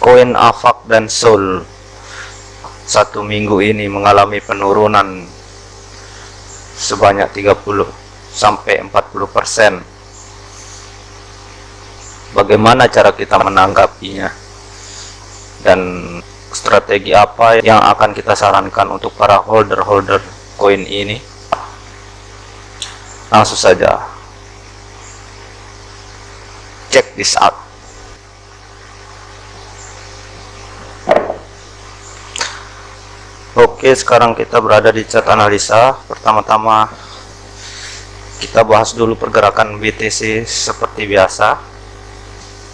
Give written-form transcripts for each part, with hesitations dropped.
koin AVAX dan SOL satu minggu ini mengalami penurunan sebanyak 30 sampai 40%. Bagaimana cara kita menanggapinya dan strategi apa yang akan kita sarankan untuk para holder koin ini? Langsung saja check this out. Oke, sekarang kita berada di chart analisa. Pertama-tama kita bahas dulu pergerakan BTC seperti biasa.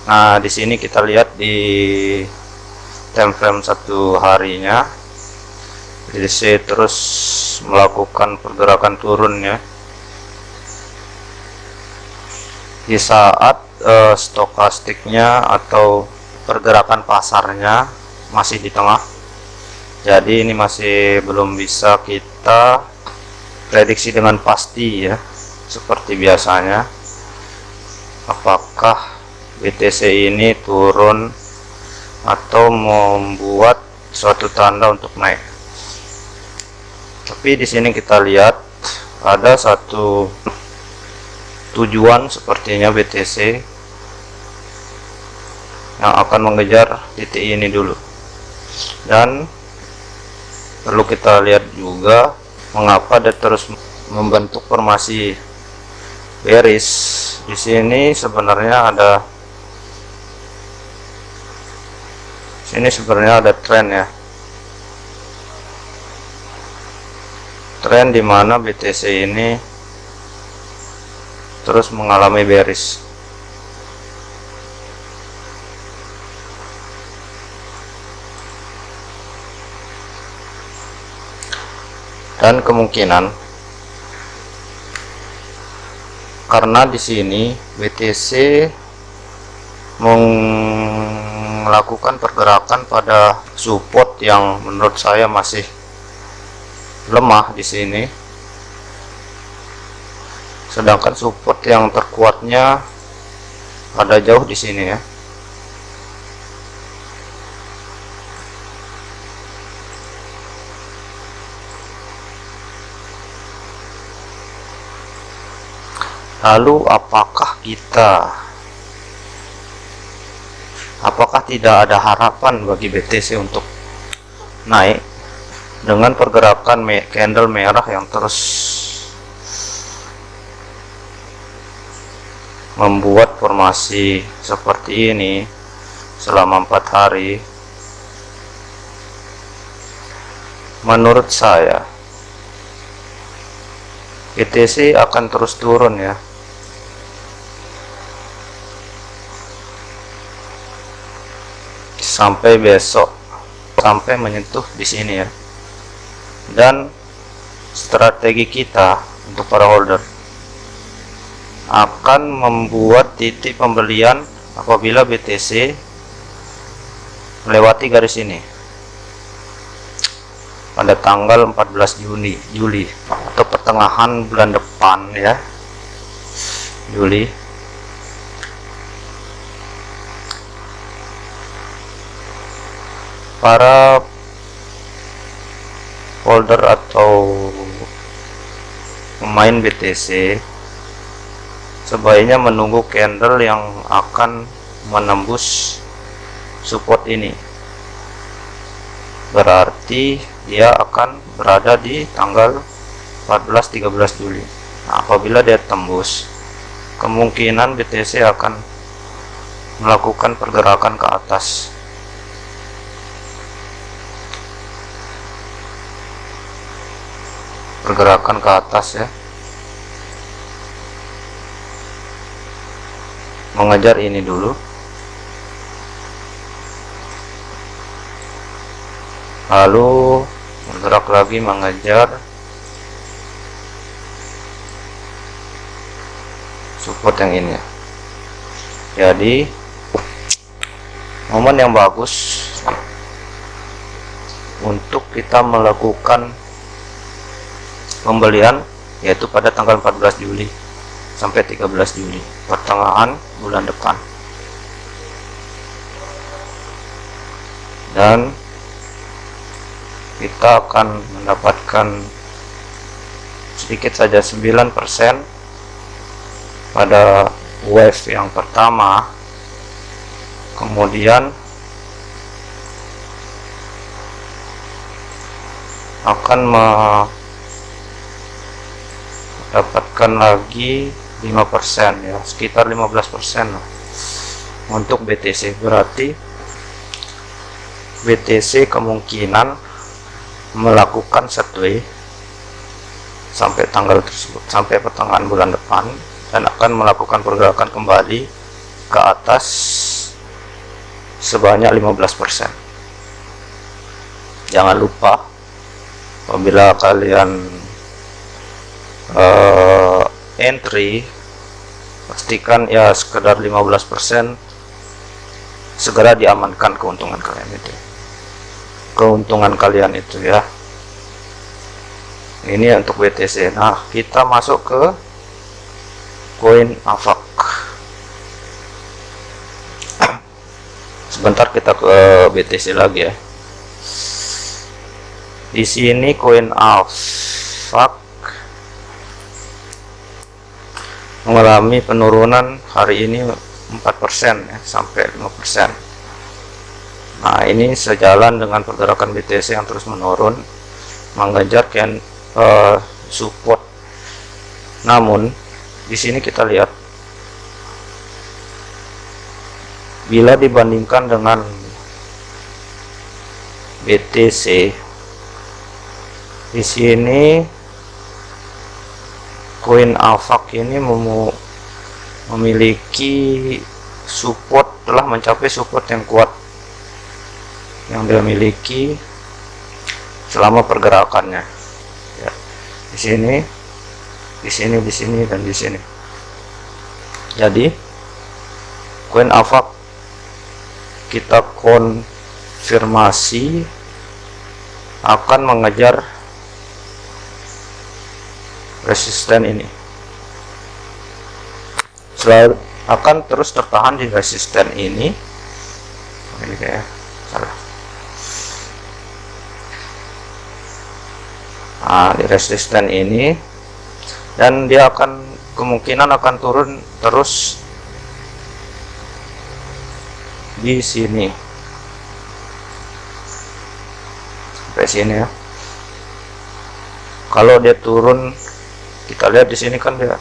Nah, di sini kita lihat di time frame satu harinya, BTC terus melakukan pergerakan turunnya di saat stokastiknya atau pergerakan pasarnya masih di tengah. Jadi ini masih belum bisa kita prediksi dengan pasti ya, seperti biasanya apakah BTC ini turun atau membuat suatu tanda untuk naik. Tapi di sini kita lihat ada satu tujuan sepertinya BTC yang akan mengejar titik ini dulu, dan perlu kita lihat juga mengapa dia terus membentuk formasi bearish. Di sini sebenarnya ada tren ya, tren dimana BTC ini terus mengalami bearish. Dan kemungkinan karena di sini BTC melakukan pergerakan pada support yang menurut saya masih lemah di sini. Sedangkan support yang terkuatnya ada jauh di sini ya. Lalu apakah tidak ada harapan bagi BTC untuk naik dengan pergerakan candle merah yang terus membuat formasi seperti ini selama 4 hari? Menurut saya BTC akan terus turun ya, sampai besok, sampai menyentuh di sini ya. Dan strategi kita untuk para holder akan membuat titik pembelian apabila BTC melewati garis ini pada tanggal 14 Juli atau pertengahan bulan depan ya, Juli. Para holder atau pemain BTC sebaiknya menunggu candle yang akan menembus support ini. Berarti dia akan berada di tanggal 14-13 Juli. Nah, apabila dia tembus, kemungkinan BTC akan melakukan pergerakan ke atas. Pergerakan ke atas ya, mengejar ini dulu, lalu bergerak lagi mengejar support yang ini ya. Jadi momen yang bagus untuk kita melakukan pembelian yaitu pada tanggal 14 Juli sampai 13 Juli, pertengahan bulan depan. dan kita akan mendapatkan sedikit saja 9% pada wave yang pertama, kemudian akan mendapatkan lagi 5% ya, sekitar 15% untuk BTC. Berarti BTC kemungkinan melakukan setway sampai tanggal tersebut, sampai pertengahan bulan depan, dan akan melakukan pergerakan kembali ke atas sebanyak 15%. Jangan lupa, apabila kalian entry, pastikan ya sekedar 15%, segera diamankan keuntungan kalian itu ya. Ini untuk BTC. Nah, kita masuk ke koin AVAX. Sebentar, kita ke BTC lagi ya. Di sini koin AVAX mengalami penurunan hari ini 4% ya, sampai 5%. Nah, ini sejalan dengan pergerakan BTC yang terus menurun, mengejar support. Namun di sini kita lihat, bila dibandingkan dengan BTC, di sini koin AVAX ini memiliki support, telah mencapai support yang kuat yang dia miliki selama pergerakannya ya. Di sini dan di sini. Jadi koin AVAX kita konfirmasi akan mengejar resisten ini, selalu akan terus tertahan di resisten ini. Ini kayak salah. Nah, di resisten ini, dan dia akan kemungkinan akan turun terus di sini sampai sini ya. Kalau dia turun, kita lihat di sini kan dia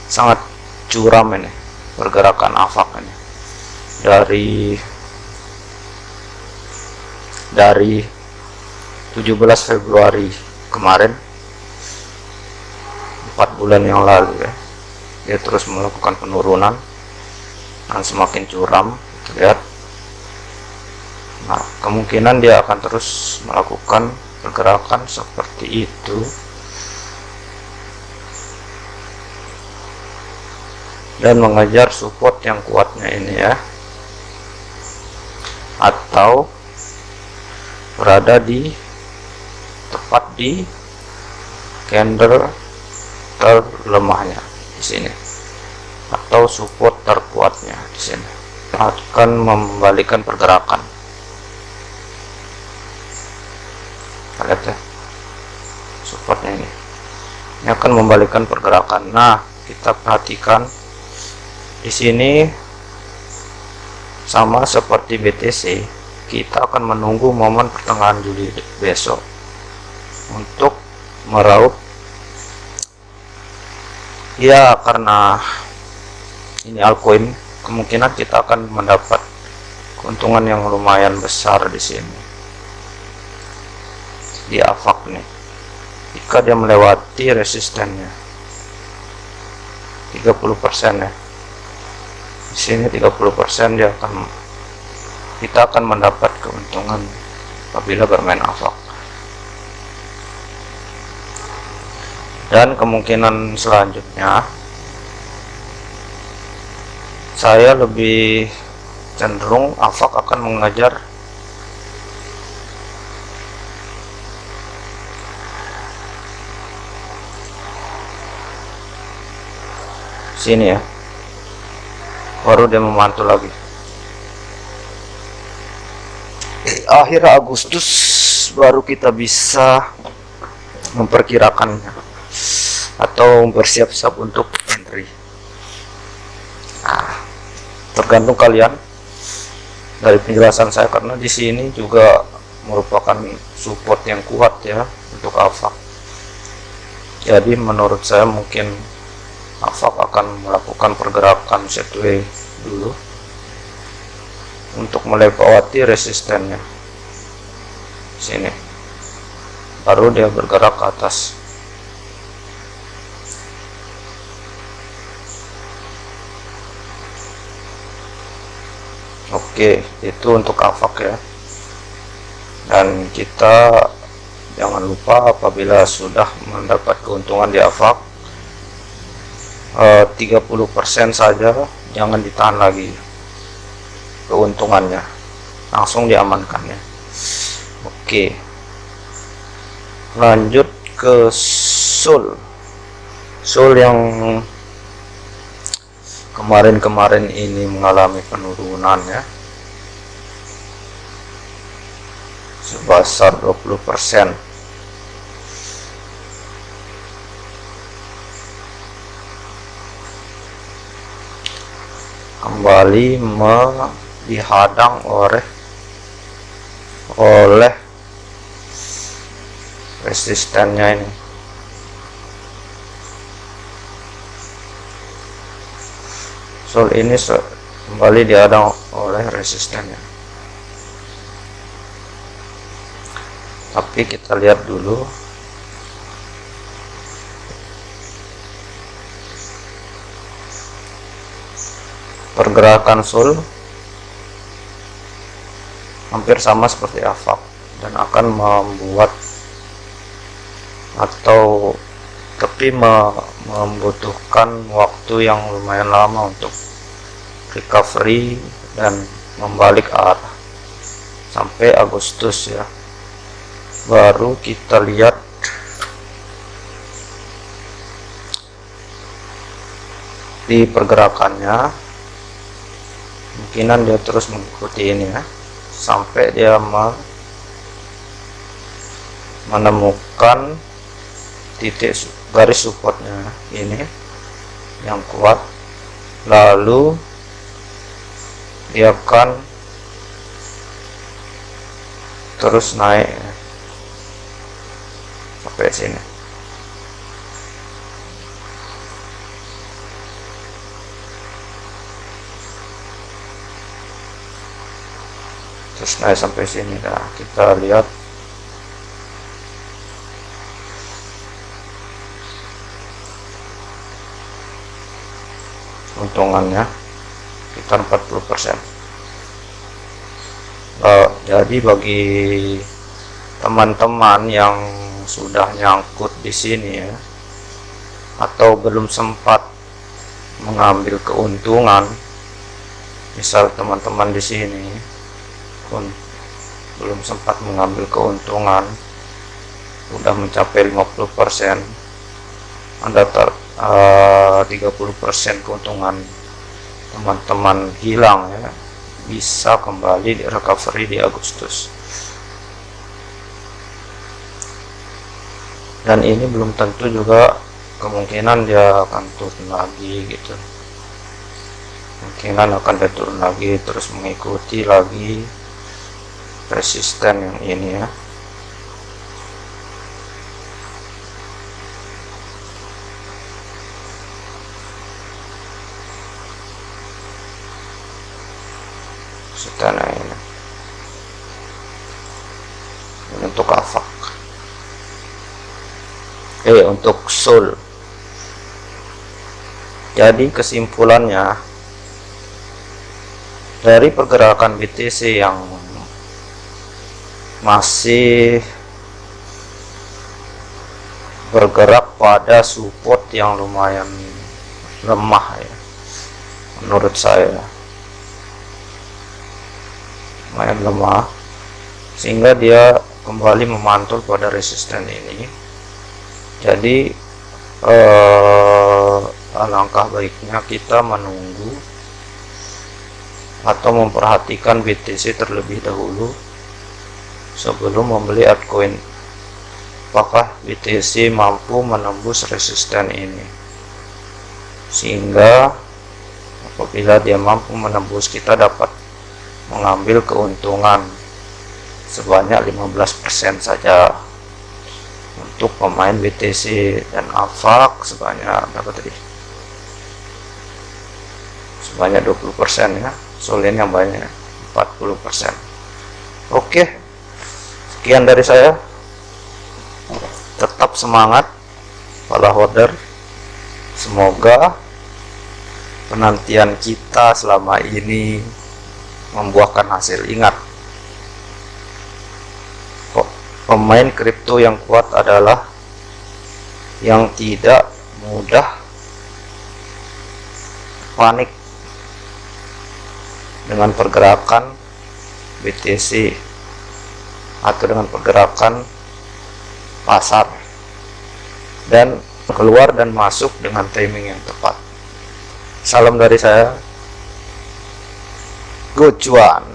sangat curam ini pergerakan AVAX ini dari 17 Februari kemarin, 4 bulan yang lalu ya. Dia terus melakukan penurunan dan semakin curam, kita lihat. Nah, kemungkinan dia akan terus melakukan pergerakan seperti itu dan mengejar support yang kuatnya ini ya, atau berada tepat di candle terlemahnya di sini, atau support terkuatnya di sini, akan membalikan pergerakan. Lihat ya, supportnya ini akan membalikan pergerakan. Nah, kita perhatikan di sini sama seperti BTC, kita akan menunggu momen pertengahan Juli besok untuk meraup ya, karena ini altcoin, kemungkinan kita akan mendapat keuntungan yang lumayan besar di sini di AVAX nih, jika dia melewati resistennya 30% ya. Di sini 30% kita akan mendapat keuntungan apabila bermain AVAX. Dan kemungkinan selanjutnya, saya lebih cenderung AVAX akan mengejar sini ya, baru dia memantul lagi. akhir Agustus baru kita bisa memperkirakannya atau bersiap-siap untuk entry. Nah, tergantung kalian dari penjelasan saya, karena di sini juga merupakan support yang kuat ya untuk AVAX. Jadi menurut saya mungkin AVAX akan melakukan pergerakan sideways dulu untuk melewati resistennya sini, baru dia bergerak ke atas. Oke, itu untuk AVAX ya. Dan kita jangan lupa apabila sudah mendapat keuntungan di AVAX 30% saja, jangan ditahan lagi keuntungannya, langsung diamankan ya. Oke, lanjut ke SUL yang kemarin ini mengalami penurunan ya sebesar 20%. Kembali dihadang oleh resistennya ini. SUL ini kembali dihadang oleh resistennya. Tapi kita lihat dulu pergerakan SUL hampir sama seperti AVAX dan akan membuat atau tapi membutuhkan waktu yang lumayan lama untuk recovery dan membalik arah sampai Agustus ya, baru kita lihat di pergerakannya. Kemungkinan dia terus mengikuti ini ya sampai dia menemukan titik garis supportnya ini yang kuat, lalu dia akan terus naik sampai sini. Terus naik sampai sini. Nah, kita lihat keuntungannya sekitar 40%. Jadi bagi teman-teman yang sudah nyangkut di sini ya, atau belum sempat mengambil keuntungan, misal teman-teman di sini pun belum sempat mengambil keuntungan, udah mencapai 50%, Anda 30% keuntungan teman-teman hilang ya, bisa kembali di recovery di Agustus. Dan ini belum tentu juga, kemungkinan dia akan turun lagi gitu, kemungkinan akan dia turun lagi terus mengikuti lagi resisten yang ini ya. Resisten ini untuk AVAX. Untuk SUL, jadi kesimpulannya dari pergerakan BTC yang masih bergerak pada support yang lumayan lemah ya, menurut saya lumayan lemah, sehingga dia kembali memantul pada resisten ini. Jadi alangkah baiknya kita menunggu atau memperhatikan BTC terlebih dahulu sebelum membeli altcoin. Apakah BTC mampu menembus resisten ini, sehingga apabila dia mampu menembus, kita dapat mengambil keuntungan sebanyak 15% saja untuk pemain BTC, dan AVAX sebanyak berapa tadi, sebanyak 20% ya. Solin yang banyak 40%. Oke, sekian dari saya. Tetap semangat para holder, semoga penantian kita selama ini membuahkan hasil. Ingat, pemain kripto yang kuat adalah yang tidak mudah panik dengan pergerakan BTC atau dengan pergerakan pasar, dan keluar dan masuk dengan timing yang tepat. Salam dari saya, Go Cuan.